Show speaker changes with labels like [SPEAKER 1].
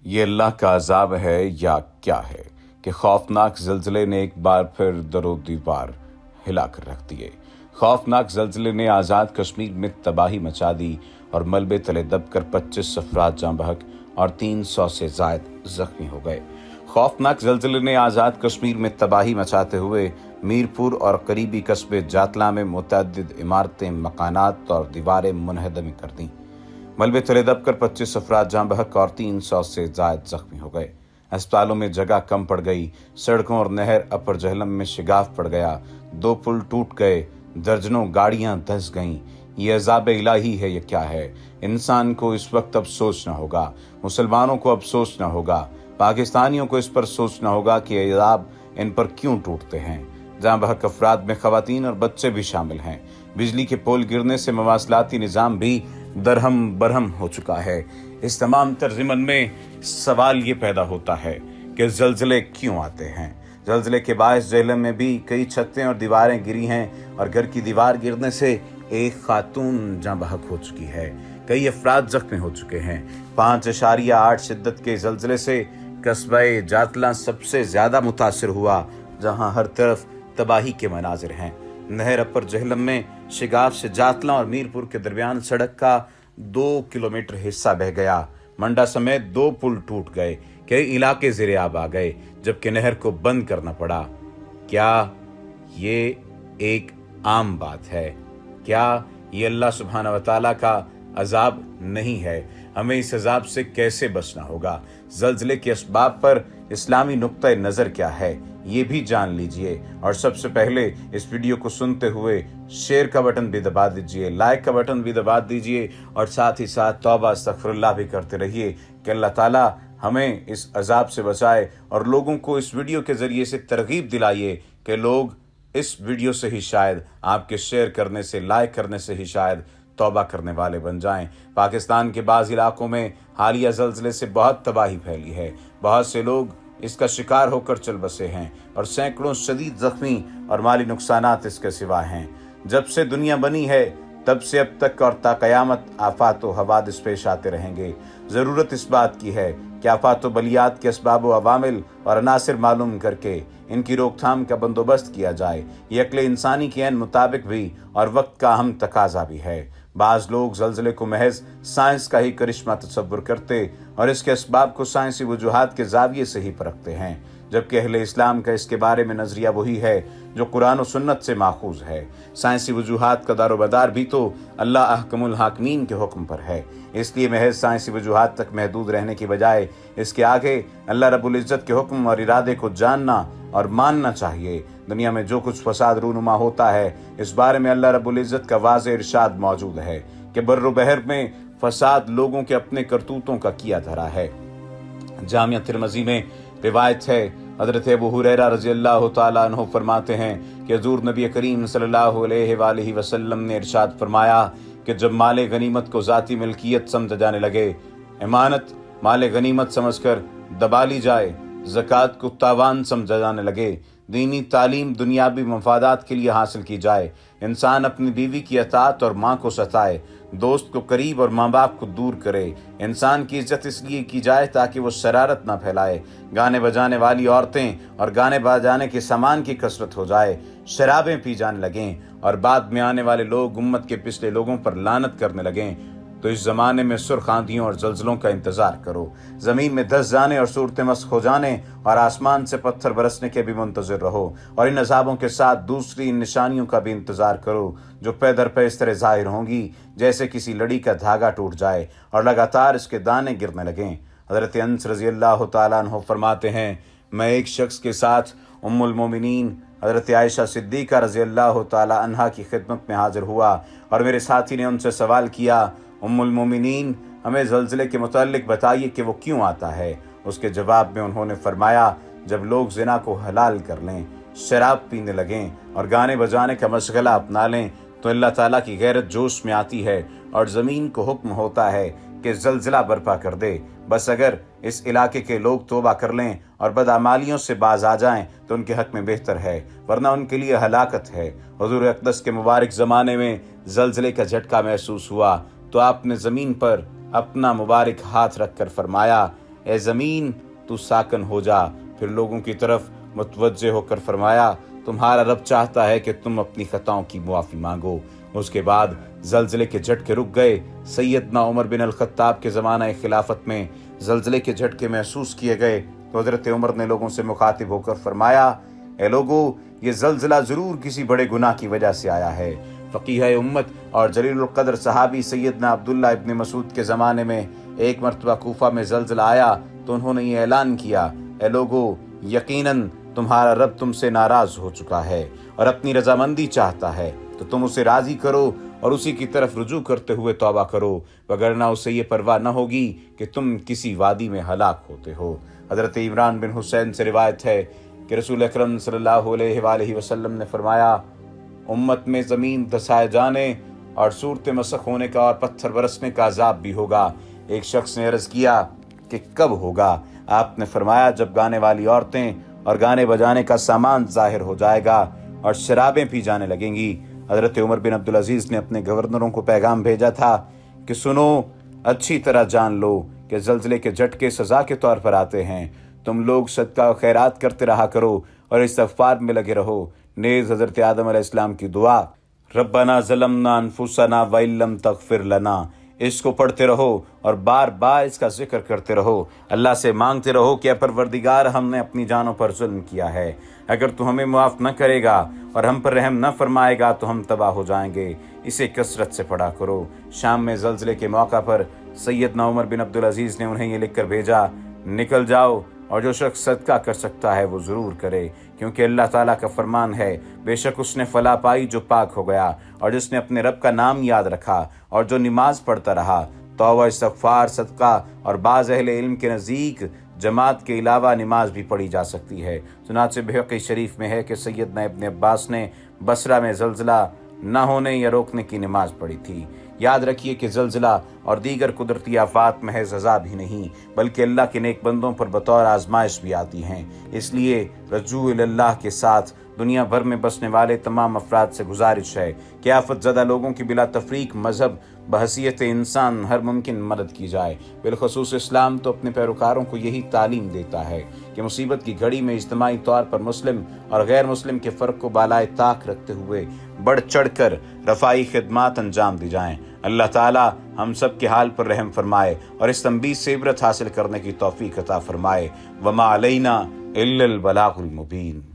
[SPEAKER 1] یہ اللہ کا عذاب ہے یا کیا ہے کہ خوفناک زلزلے نے ایک بار پھر در و دیوار ہلا کر رکھ دیے۔ خوفناک زلزلے نے آزاد کشمیر میں تباہی مچا دی اور ملبے تلے دب کر 25 افراد جاں بحق اور 300 سے زائد زخمی ہو گئے۔ خوفناک زلزلے نے آزاد کشمیر میں تباہی مچاتے ہوئے میرپور اور قریبی قصبے جاتلاں میں متعدد عمارتیں، مکانات اور دیواریں منہدم کر دیں۔ ملبے تلے دب کر 25 افراد جاں بحق اور 300 سے زائد زخمی ہو گئے۔ اسپتالوں میں جگہ کم پڑ گئی، سڑکوں اور نہر اپر جہلم میں شگاف پڑ گیا، 2 پل ٹوٹ گئے، درجنوں گاڑیاں دھس گئیں۔ یہ عذاب الہی ہے یا کیا ہے؟ انسان کو اس وقت اب سوچنا ہوگا، مسلمانوں کو اب سوچنا ہوگا، پاکستانیوں کو اس پر سوچنا ہوگا کہ یہ عذاب ان پر کیوں ٹوٹتے ہیں۔ جاں بحق افراد میں خواتین اور بچے بھی شامل ہیں۔ بجلی کے پول گرنے سے مواصلاتی نظام بھی درہم برہم ہو چکا ہے۔ اس تمام تر ضمن میں سوال یہ پیدا ہوتا ہے کہ زلزلے کیوں آتے ہیں؟ زلزلے کے باعث جہلم میں بھی کئی چھتیں اور دیواریں گری ہیں اور گھر کی دیوار گرنے سے ایک خاتون جاں بحق ہو چکی ہے، کئی افراد زخمی ہو چکے ہیں۔ 5.8 شدت کے زلزلے سے قصبہ جاتلاں سب سے زیادہ متاثر ہوا، جہاں ہر طرف تباہی کے مناظر ہیں۔ نہر اپر جہلم میں شگاف سے جاتلاں اور میرپور کے درمیان سڑک کا 2 کلومیٹر حصہ بہہ گیا، منڈا سمیت 2 پل ٹوٹ گئے، کئی علاقے زیر آب آ گئے، جبکہ نہر کو بند کرنا پڑا۔ کیا یہ ایک عام بات ہے؟ کیا یہ اللہ سبحانہ وتعالیٰ کا عذاب نہیں ہے؟ ہمیں اس عذاب سے کیسے بچنا ہوگا؟ زلزلے کے اسباب پر اسلامی نقطہ نظر کیا ہے، یہ بھی جان لیجئے۔ اور سب سے پہلے اس ویڈیو کو سنتے ہوئے شیئر کا بٹن بھی دبا دیجئے، لائک کا بٹن بھی دبا دیجئے اور ساتھ ہی ساتھ توبہ استغفر اللہ بھی کرتے رہیے کہ اللہ تعالیٰ ہمیں اس عذاب سے بچائے، اور لوگوں کو اس ویڈیو کے ذریعے سے ترغیب دلائیے کہ لوگ اس ویڈیو سے ہی شاید آپ کے شیئر کرنے سے، لائک کرنے سے ہی شاید توبہ کرنے والے بن جائیں۔ پاکستان کے بعض علاقوں میں حالیہ زلزلے سے بہت تباہی پھیلی ہے، بہت سے لوگ اس کا شکار ہو کر چل بسے ہیں اور سینکڑوں شدید زخمی اور مالی نقصانات اس کے سوا ہیں۔ جب سے دنیا بنی ہے تب سے اب تک اور تا قیامت آفات و حوادث پیش آتے رہیں گے۔ ضرورت اس بات کی ہے کہ آفات و بلیات کے اسباب و عوامل اور عناصر معلوم کر کے ان کی روک تھام کا بندوبست کیا جائے۔ یہ عقل انسانی کے عین مطابق بھی اور وقت کا اہم تقاضا بھی ہے۔ بعض لوگ زلزلے کو محض سائنس کا ہی کرشمہ تصور کرتے اور اس کے اسباب کو سائنسی وجوہات کے زاویے سے ہی پرکھتے ہیں، جبکہ اہل اسلام کا اس کے بارے میں نظریہ وہی ہے جو قرآن و سنت سے ماخوذ ہے۔ سائنسی وجوہات کا دار و مدار بھی تو اللہ احکم الحاکمین کے حکم پر ہے، اس لیے محض سائنسی وجوہات تک محدود رہنے کی بجائے اس کے آگے اللہ رب العزت کے حکم اور ارادے کو جاننا اور ماننا چاہیے۔ دنیا میں جو کچھ فساد رونما ہوتا ہے، اس بارے میں اللہ رب العزت کا واضح ارشاد موجود ہے کہ بر و بحر میں فساد لوگوں کے اپنے کرتوتوں کا کیا دھرا ہے۔ جامعہ ترمذی میں روایت ہے، حضرت ابو ہریرہ رضی اللہ تعالیٰ عنہ فرماتے ہیں کہ حضور نبی کریم صلی اللہ علیہ وآلہ وسلم نے ارشاد فرمایا کہ جب مال غنیمت کو ذاتی ملکیت سمجھا جانے لگے، امانت مال غنیمت سمجھ کر دبا لی جائے، زکوٰۃ کو تاوان سمجھا جانے لگے، دینی تعلیم دنیاوی مفادات کے لیے حاصل کی جائے، انسان اپنی بیوی کی اطاعت اور ماں کو ستائے، دوست کو قریب اور ماں باپ کو دور کرے، انسان کی عزت اس لیے کی جائے تاکہ وہ شرارت نہ پھیلائے، گانے بجانے والی عورتیں اور گانے بجانے کے سامان کی کثرت ہو جائے، شرابیں پی جانے لگیں اور بعد میں آنے والے لوگ امت کے پچھلے لوگوں پر لعنت کرنے لگیں، تو اس زمانے میں سرخ آندھیوں اور زلزلوں کا انتظار کرو، زمین میں دھس جانے اور صورتیں مسخ ہو جانے اور آسمان سے پتھر برسنے کے بھی منتظر رہو، اور ان عذابوں کے ساتھ دوسری ان نشانیوں کا بھی انتظار کرو جو پے در پے اس طرح ظاہر ہوں گی جیسے کسی لڑی کا دھاگا ٹوٹ جائے اور لگاتار اس کے دانے گرنے لگیں۔ حضرت انس رضی اللہ تعالیٰ عنہ فرماتے ہیں، میں ایک شخص کے ساتھ ام المومنین حضرت عائشہ صدیقہ رضی اللہ تعالیٰ عنہا کی خدمت میں حاضر ہوا، اور میرے ساتھی نے ان سے سوال کیا، ام المومنین ہمیں زلزلے کے متعلق بتائیے کہ وہ کیوں آتا ہے۔ اس کے جواب میں انہوں نے فرمایا، جب لوگ زنا کو حلال کر لیں، شراب پینے لگیں اور گانے بجانے کا مشغلہ اپنا لیں تو اللہ تعالیٰ کی غیرت جوش میں آتی ہے اور زمین کو حکم ہوتا ہے کہ زلزلہ برپا کر دے۔ بس اگر اس علاقے کے لوگ توبہ کر لیں اور بدعمالیوں سے باز آ جائیں تو ان کے حق میں بہتر ہے، ورنہ ان کے لیے ہلاکت ہے۔ حضور اقدس کے مبارک زمانے میں زلزلے کا جھٹکا محسوس ہوا تو آپ نے زمین پر اپنا مبارک ہاتھ رکھ کر فرمایا، اے زمین تو ساکن ہو جا۔ پھر لوگوں کی طرف متوجہ ہو کر فرمایا تمہارا رب چاہتا ہے کہ تم اپنی خطاؤں کی معافی مانگو۔ اس کے بعد زلزلے کے جھٹکے رک گئے۔ سیدنا عمر بن الخطاب کے زمانہ خلافت میں زلزلے کے جھٹکے محسوس کیے گئے تو حضرت عمر نے لوگوں سے مخاطب ہو کر فرمایا اے لوگو، یہ زلزلہ ضرور کسی بڑے گناہ کی وجہ سے آیا ہے۔ فقیہ امت اور جلیل القدر صحابی سیدنا عبداللہ ابن مسعود کے زمانے میں ایک مرتبہ کوفہ میں زلزلہ آیا تو انہوں نے یہ اعلان کیا اے لوگو، یقیناً تمہارا رب تم سے ناراض ہو چکا ہے اور اپنی رضامندی چاہتا ہے، تو تم اسے راضی کرو اور اسی کی طرف رجوع کرتے ہوئے توبہ کرو، وگرنہ اسے یہ پرواہ نہ ہوگی کہ تم کسی وادی میں ہلاک ہوتے ہو۔ حضرت عمران بن حسین سے روایت ہے کہ رسول اکرم صلی اللہ علیہ وآلہ وسلم نے فرمایا امت میں زمین دھسائے جانے اور صورت مسخ ہونے کا اور پتھر برسنے کا عذاب بھی ہوگا۔ ایک شخص نے عرض کیا کہ کب ہوگا؟ آپ نے فرمایا جب گانے والی عورتیں اور گانے بجانے کا سامان ظاہر ہو جائے گا اور شرابیں پی جانے لگیں گی۔ حضرت عمر بن عبدالعزیز نے اپنے گورنروں کو پیغام بھیجا تھا کہ سنو، اچھی طرح جان لو کہ زلزلے کے جھٹکے سزا کے طور پر آتے ہیں۔ تم لوگ صدقہ و خیرات کرتے رہا کرو اور استغفار میں لگے رہو۔ نیز حضرت آدم علیہ السلام کی دعا ربنا ظلمنا انفسنا وان لم تغفر لنا، اس کو پڑھتے رہو اور بار بار اس کا ذکر کرتے رہو۔ اللہ سے مانگتے رہو کہ اے پروردگار، ہم نے اپنی جانوں پر ظلم کیا ہے، اگر تو ہمیں معاف نہ کرے گا اور ہم پر رحم نہ فرمائے گا تو ہم تباہ ہو جائیں گے۔ اسے کثرت سے پڑھا کرو۔ شام میں زلزلے کے موقع پر سیدنا عمر بن عبدالعزیز نے انہیں یہ لکھ کر بھیجا نکل جاؤ اور جو شخص صدقہ کر سکتا ہے وہ ضرور کرے، کیونکہ اللہ تعالیٰ کا فرمان ہے بے شک اس نے فلاح پائی جو پاک ہو گیا اور جس نے اپنے رب کا نام یاد رکھا اور جو نماز پڑھتا رہا۔ توبہ، استغفار، صدقہ اور بعض اہل علم کے نزدیک جماعت کے علاوہ نماز بھی پڑھی جا سکتی ہے۔ چنانچہ بحقی شریف میں ہے کہ سیدنا ابن عباس نے بصرہ میں زلزلہ نہ ہونے یا روکنے کی نماز پڑھی تھی۔ یاد رکھیے کہ زلزلہ اور دیگر قدرتی آفات محض عذاب ہی نہیں بلکہ اللہ کے نیک بندوں پر بطور آزمائش بھی آتی ہیں۔ اس لیے رجوع اللہ کے ساتھ دنیا بھر میں بسنے والے تمام افراد سے گزارش ہے کہ آفت زدہ لوگوں کی بلا تفریق مذہب بحیثیت انسان ہر ممکن مدد کی جائے۔ بالخصوص اسلام تو اپنے پیروکاروں کو یہی تعلیم دیتا ہے کہ مصیبت کی گھڑی میں اجتماعی طور پر مسلم اور غیر مسلم کے فرق کو بالائے طاق رکھتے ہوئے بڑھ چڑھ کر رفاعی خدمات انجام دی جائیں۔ اللہ تعالی ہم سب کے حال پر رحم فرمائے اور اس تنبیہ سے عبرت حاصل کرنے کی توفیق عطا فرمائے۔ وما علینا الا البلاغ المبین۔